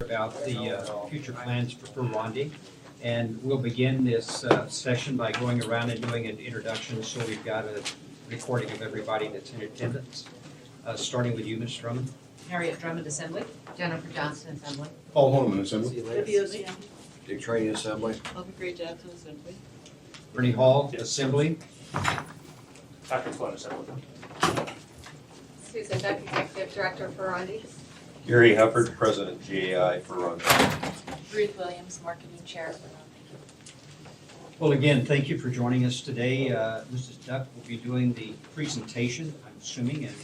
About the future plans for Rondy. And we'll begin this session by going around and doing an introduction, so we've got a recording of everybody that's in attendance. Starting with you, Ms. Drummond. Harriet Drummond, Assembly. Jennifer Johnson, Assembly. Paul Horniman, Assembly. Dick Tracy, Assembly. Gray Jackson, Assembly. Bernie Hall, Assembly. Dr. Flynn, Assembly. Susan Duck, Executive Director for Rondy. Gary Hubbard, President GAI for Rondy. Ruth Williams, Marketing Chair for Well, again, thank you for joining us today. Mrs. Duck will be doing the presentation, I'm assuming, and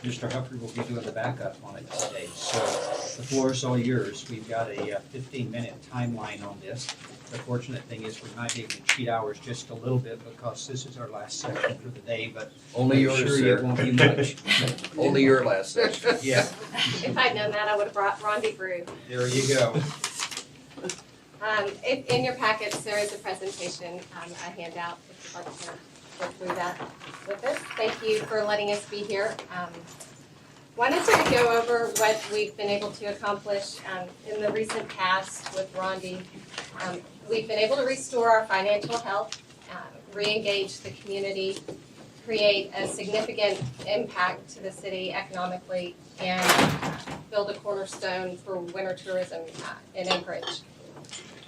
Mr. Hufford will be doing the backup on it today. So the floor is all yours. We've got a 15-minute timeline on this. The fortunate thing is we might be able to cheat hours just a little bit because this is our last session for the day, but Only I'm yours, sure sir. it won't be much. Only your last session. Yeah, If I'd known that, I would have brought Rondy through. there you go. In your packets, there is a presentation, a handout, if you'd like to go through that with us. Thank you for letting us be here. Wanted to go over what we've been able to accomplish in the recent past with Rondy. We've been able to restore our financial health, re-engage the community, create a significant impact to the city economically, and build a cornerstone for winter tourism in Anchorage.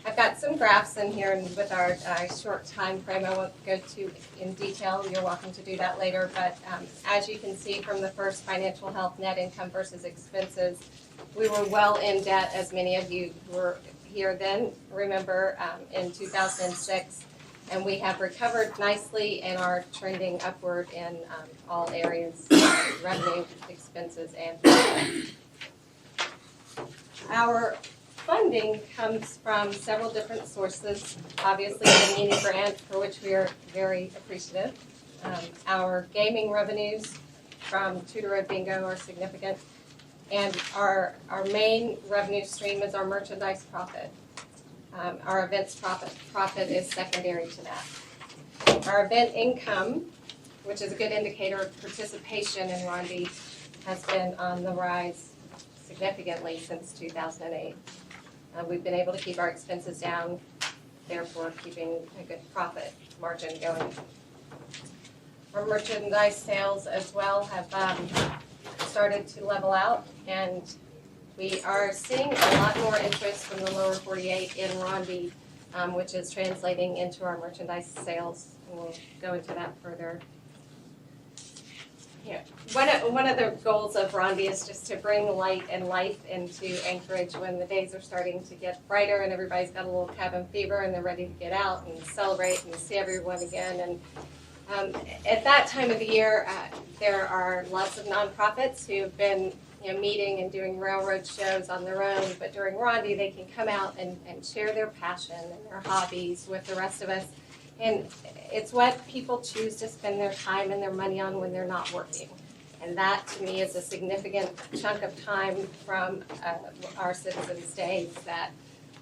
I've got some graphs in here, and with our short time frame, I won't go too in detail. You're welcome to do that later. But as you can see from the first financial health, net income versus expenses, we were well in debt, as many of you who were here then remember, in 2006. And we have recovered nicely and are trending upward in all areas, revenue, expenses, and profit. Our funding comes from several different sources. Obviously, the Muni grant, for which we are very appreciative. Our gaming revenues from Tudor Road Bingo are significant. And our main revenue stream is our merchandise profit. Our events profit is secondary to that. Our event income, which is a good indicator of participation in Rondy, has been on the rise significantly since 2008. We've been able to keep our expenses down, therefore keeping a good profit margin going. Our merchandise sales as well have started to level out, and we are seeing a lot more interest from the lower 48 in Rondy, which is translating into our merchandise sales. And we'll go into that further. Yeah. One of the goals of Rondy is just to bring light and life into Anchorage when the days are starting to get brighter and everybody's got a little cabin fever and they're ready to get out and celebrate and see everyone again. And at that time of the year, there are lots of nonprofits who have been meeting and doing railroad shows on their own, but during Rondy they can come out and share their passion and their hobbies with the rest of us. And it's what people choose to spend their time and their money on when they're not working. And that, to me, is a significant chunk of time from our citizens' days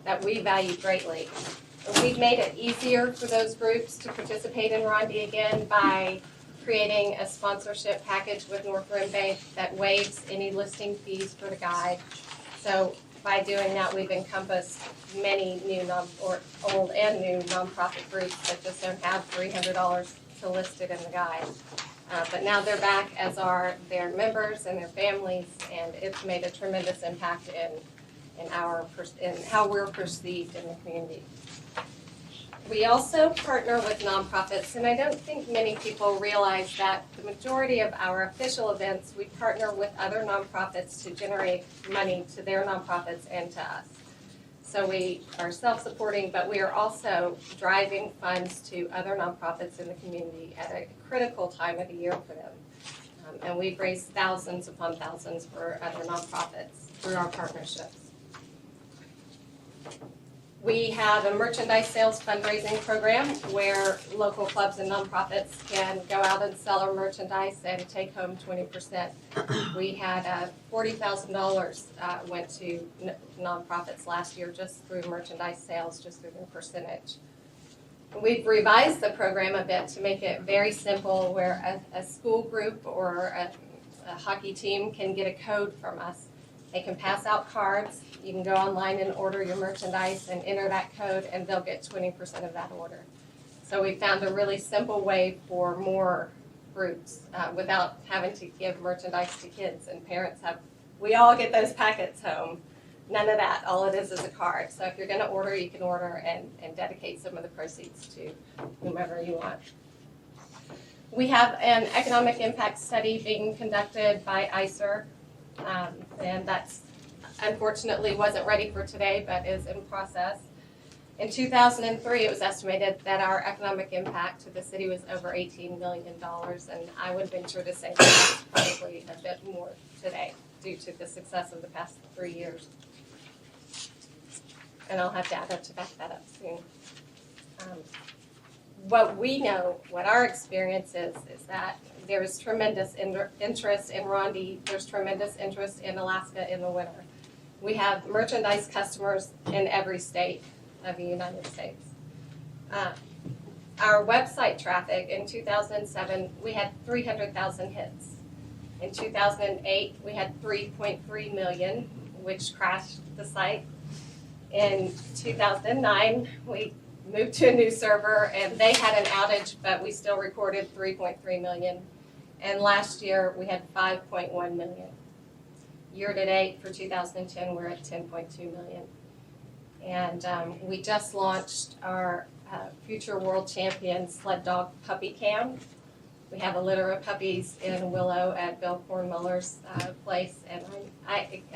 that we value greatly. We've made it easier for those groups to participate in Rondy again by creating a sponsorship package with North Rim Bank that waives any listing fees for the guide. So by doing that, we've encompassed many new old and new nonprofit groups that just don't have $300 to list it in the guide. But now they're back, as are their members and their families, and it's made a tremendous impact in how we're perceived in the community. We also partner with nonprofits, and I don't think many people realize that the majority of our official events, we partner with other nonprofits to generate money to their nonprofits and to us. So we are self-supporting, but we are also driving funds to other nonprofits in the community at a critical time of the year for them. And we've raised thousands upon thousands for other nonprofits through our partnerships. We have a merchandise sales fundraising program where local clubs and nonprofits can go out and sell our merchandise and take home 20%. We had $40,000 went to nonprofits last year just through merchandise sales, just through the percentage. We've revised the program a bit to make it very simple, where a school group or a hockey team can get a code from us They can pass out cards. You can go online and order your merchandise and enter that code, and they'll get 20% of that order. So we found a really simple way for more groups without having to give merchandise to kids, and parents have, we all get those packets home. None of that, all it is a card. So if you're gonna order, you can order and dedicate some of the proceeds to whomever you want. We have an economic impact study being conducted by ICER, and that's unfortunately wasn't ready for today, but is in process. In 2003, it was estimated that our economic impact to the city was over $18 million, and I would venture to say that's probably a bit more today due to the success of the past 3 years. And I'll have data to back that up soon. What we know, what our experience is that there's tremendous interest in Rondy, there's tremendous interest in Alaska in the winter. We have merchandise customers in every state of the United States. Our website traffic in 2007, we had 300,000 hits. In 2008, we had 3.3 million, which crashed the site. In 2009, we moved to a new server and they had an outage, but we still recorded 3.3 million. And last year we had 5.1 million. Year to date for 2010, we're at 10.2 million. And we just launched our Future World Champion Sled Dog Puppy Cam. We have a litter of puppies in Willow at Bill Kornmuller's place, and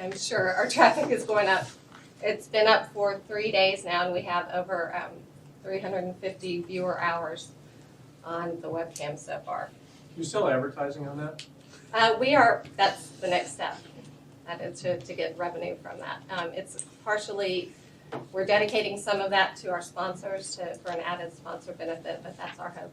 I'm sure our traffic is going up. It's been up for 3 days now, and we have over 350 viewer hours on the webcam so far. You still advertising on that? We are, that's the next step, that is to get revenue from that. It's partially, we're dedicating some of that to our sponsors for an added sponsor benefit, but that's our hope.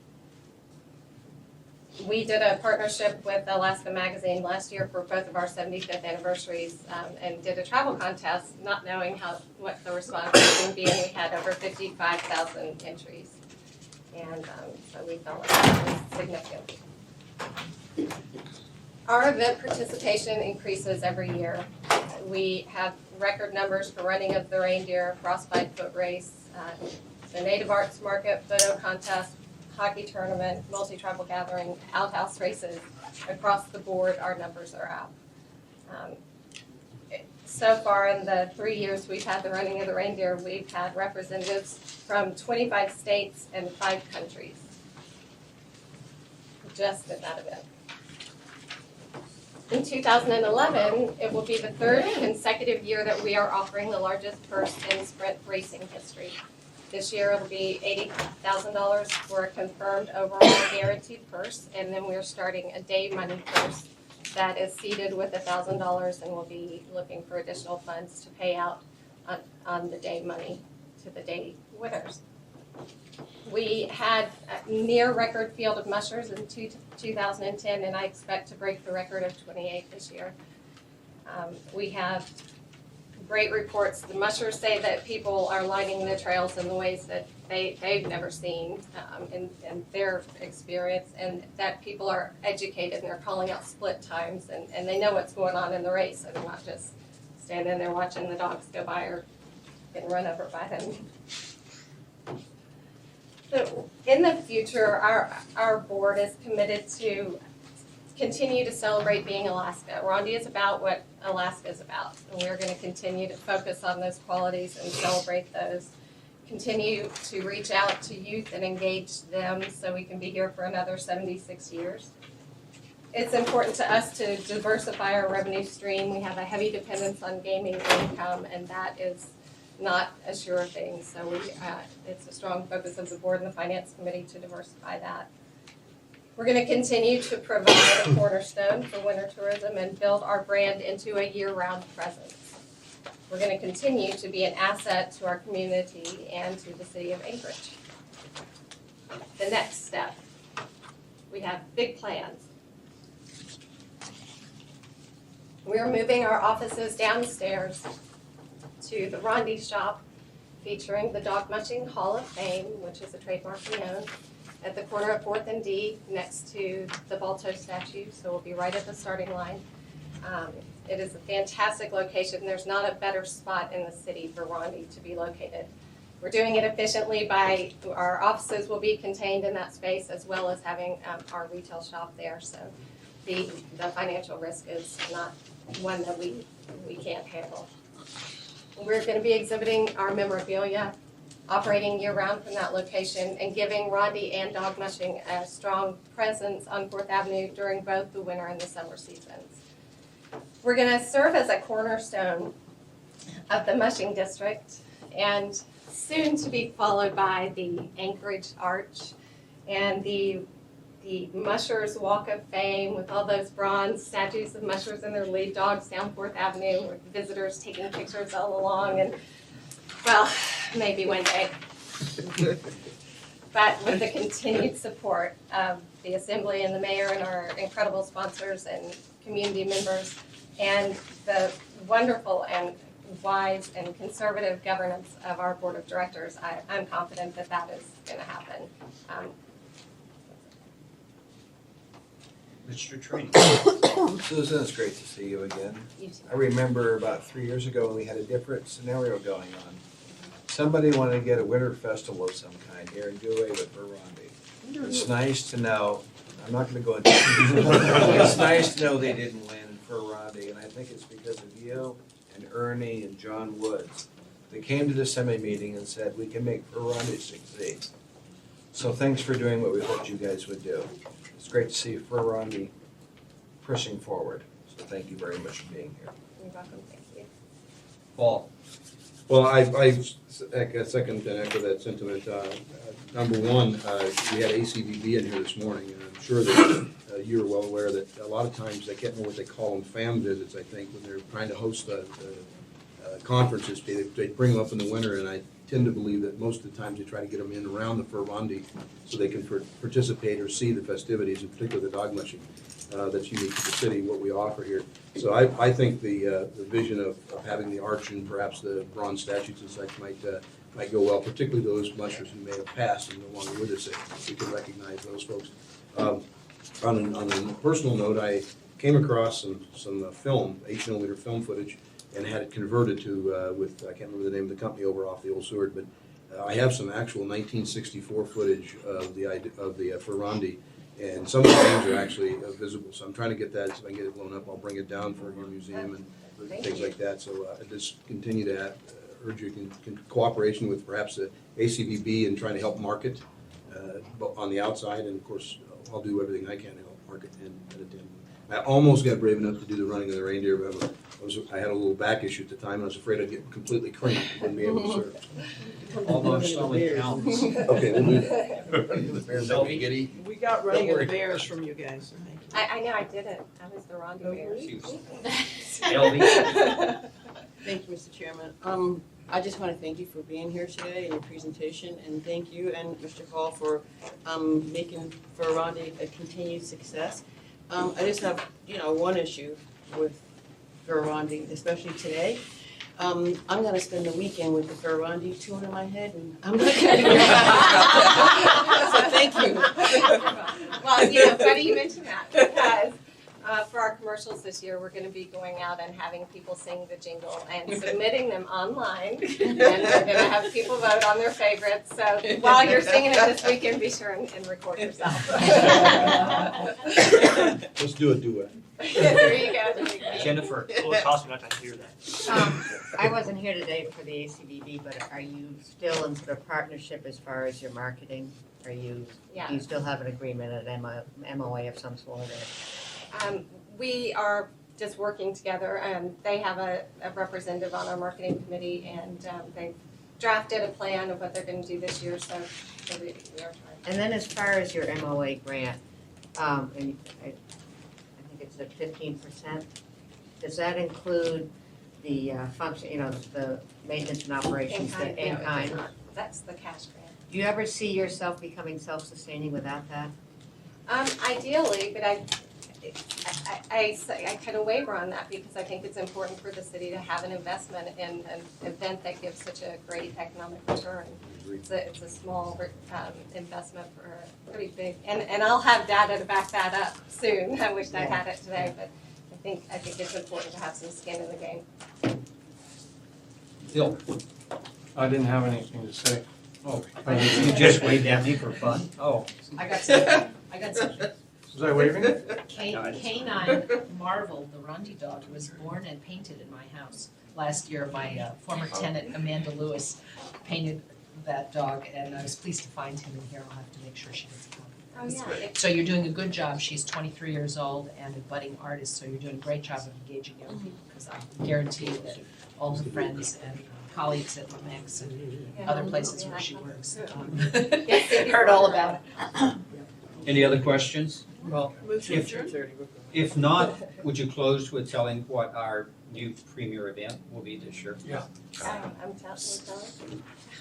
We did a partnership with Alaska Magazine last year for both of our 75th anniversaries and did a travel contest, not knowing what the response was going to be, and we had over 55,000 entries. And so we felt like that was significant. Our event participation increases every year. We have record numbers for running of the reindeer, frostbite foot race, the native arts market, photo contest, hockey tournament, multi-tribal gathering, outhouse races. Across the board, our numbers are up. So far in the 3 years we've had the running of the reindeer, we've had representatives from 25 states and 5 countries just at that event. In 2011, it will be the 3rd consecutive year that we are offering the largest purse in sprint racing history. This year it'll be $80,000 for a confirmed overall guaranteed purse, and then we're starting a day money purse that is seeded with $1,000, and we'll be looking for additional funds to pay out on the day money to the day winners. We had a near record field of mushers in 2010, and I expect to break the record of 28 this year. We have great reports. The mushers say that people are lining the trails in the ways that they've never seen in their experience, and that people are educated and they're calling out split times, and they know what's going on in the race, so they're not just standing there watching the dogs go by or getting run over by them. So in the future, our board is committed to continue to celebrate being Alaska. Rondy is about what Alaska is about, and we're going to continue to focus on those qualities and celebrate those. Continue to reach out to youth and engage them so we can be here for another 76 years. It's important to us to diversify our revenue stream. We have a heavy dependence on gaming income, and that is not a sure thing. So it's a strong focus of the board and the finance committee to diversify that. We're going to continue to provide a cornerstone for winter tourism and build our brand into a year-round presence. We're going to continue to be an asset to our community and to the city of Anchorage. The next step, we have big plans. We're moving our offices downstairs to the Rondy shop, featuring the Dog Mushing Hall of Fame, which is a trademark we own, at the corner of 4th and D, next to the Balto statue, so we'll be right at the starting line. It is a fantastic location. There's not a better spot in the city for Rondy to be located. We're doing it efficiently by, our offices will be contained in that space as well as having our retail shop there. So the financial risk is not one that we can't handle. We're going to be exhibiting our memorabilia, operating year-round from that location, and giving Rondy and dog mushing a strong presence on 4th Avenue during both the winter and the summer seasons. We're going to serve as a cornerstone of the mushing district, and soon to be followed by the Anchorage Arch and the Mushers Walk of Fame with all those bronze statues of mushers and their lead dogs down 4th Avenue with visitors taking pictures all along, and well, maybe one day. But with the continued support of the Assembly and the Mayor and our incredible sponsors and community members and the wonderful and wise and conservative governance of our Board of Directors, I'm confident that that is going to happen. Mr. Training. Susan, it's great to see you again. You too. I remember about 3 years ago when we had a different scenario going on. Somebody wanted to get a winter festival of some kind here and do away with Rondy. It's nice to know, I'm not gonna go into it. It's nice to know they didn't win for Rondy, and I think it's because of you and Ernie and John Woods. They came to the Assembly meeting and said, we can make Rondy succeed. So thanks for doing what we hoped you guys would do. It's great to see Rondy pushing forward. So thank you very much for being here. You're welcome, thank you. Paul. Well, I second and echo that sentiment. Number one, we had ACBB in here this morning, and I'm sure that you're well aware that a lot of times they can't know what they call them, fam visits, I think, when they're trying to host conferences. They bring them up in the winter, and I tend to believe that most of the times they try to get them in around the Rondy so they can participate or see the festivities, in particular the dog mushing. That's unique to the city, what we offer here. So I think the vision of having the arch and perhaps the bronze statues and such might go well, particularly those mushers who may have passed and no longer with us. We can recognize those folks. On a personal note, I came across some film, 8mm film footage, and had it converted to with, I can't remember the name of the company over off the old Seward, but I have some actual 1964 footage of the Rondy. And some of the names are actually visible, so I'm trying to get that. If I can get it blown up, I'll bring it down for your museum and things like that. So I just continue to urge your cooperation with perhaps the ACBB in trying to help market on the outside, and of course I'll do everything I can to help market and attend. I almost got brave enough to do the running of the reindeer, but I had a little back issue at the time, and I was afraid I'd get completely creamed and wouldn't be able to serve. Almost only counts. Okay, we'll do that. We got running of the bears from you guys. I know I didn't. I was the Rondy Bears. She was LD. Thank you, Mr. Chairman. I just want to thank you for being here today and your presentation, and thank you and Mr. Hall for making Rondy a continued success. I just have, one issue with Rondy, especially today. I'm going to spend the weekend with the Rondy tune in my head, and I'm not going to be so thank you. Well, funny you mention that, because for our commercials this year, we're going to be going out and having people sing the jingle and submitting them online. And we're going to have people vote on their favorites. So while you're singing it this weekend, be sure and record yourself. Let's do a duet. There you go. Jennifer. Well, it cost me not to hear that. I wasn't here today for the ACBB, but are you still in sort of partnership as far as your marketing? Do you still have an agreement at MOA of some sort? We are just working together, and they have a representative on our marketing committee, and they've drafted a plan of what they're going to do this year, so we are trying. And then as far as your MOA grant, and I think it's at 15%, does that include the function, the maintenance and operations in kind? That's the cash grant. Do you ever see yourself becoming self-sustaining without that? Ideally, but I kind of waver on that because I think it's important for the city to have an investment in an event that gives such a great economic return. It's a small investment for a pretty big, and I'll have data to back that up soon. I wish I had it today, but I think it's important to have some skin in the game. Phil, I didn't have anything to say. oh, you just waved at me for fun? Oh, I got something. Was I waving? Canine Marvel, the Rondy dog, was born and painted in my house. Last year, my former tenant Amanda Lewis painted that dog, and I was pleased to find him in here. I'll have to make sure she gets a copy. Oh, yeah. So you're doing a good job. She's 23 years old and a budding artist, so you're doing a great job of engaging young people, because I guarantee you that all the friends and colleagues at Lamex and other places where she works heard all about it. any other questions? Well, If- 2:30. If not, would you close with telling what our new premier event will be this year? I'm telling.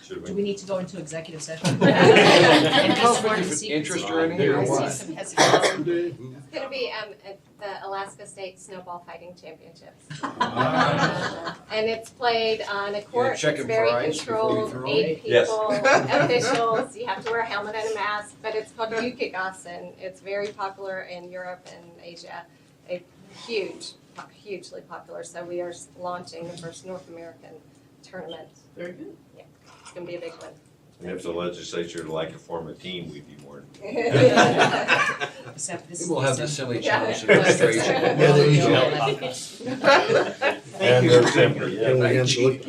Should Do we? we need to go into executive session? And be sworn to secrecy? Interest or anything, or I see what? some hesitation. It's gonna be at the Alaska State Snowball Fighting Championships. And it's played on a court check that's him very for ice before you controlled, throw 8 Yes. people, officials, you have to wear a helmet and a mask, but it's called Yukigassen. It's very popular in Europe and Asia, hugely popular, so we are launching the first North American tournament. Very good. It's gonna be a big one. And if the legislature would like to form a team, we'd be more. Except this We'll have the is silly Yeah. challenge administration. Yeah, there you go. And their temper, yeah. And we have to look,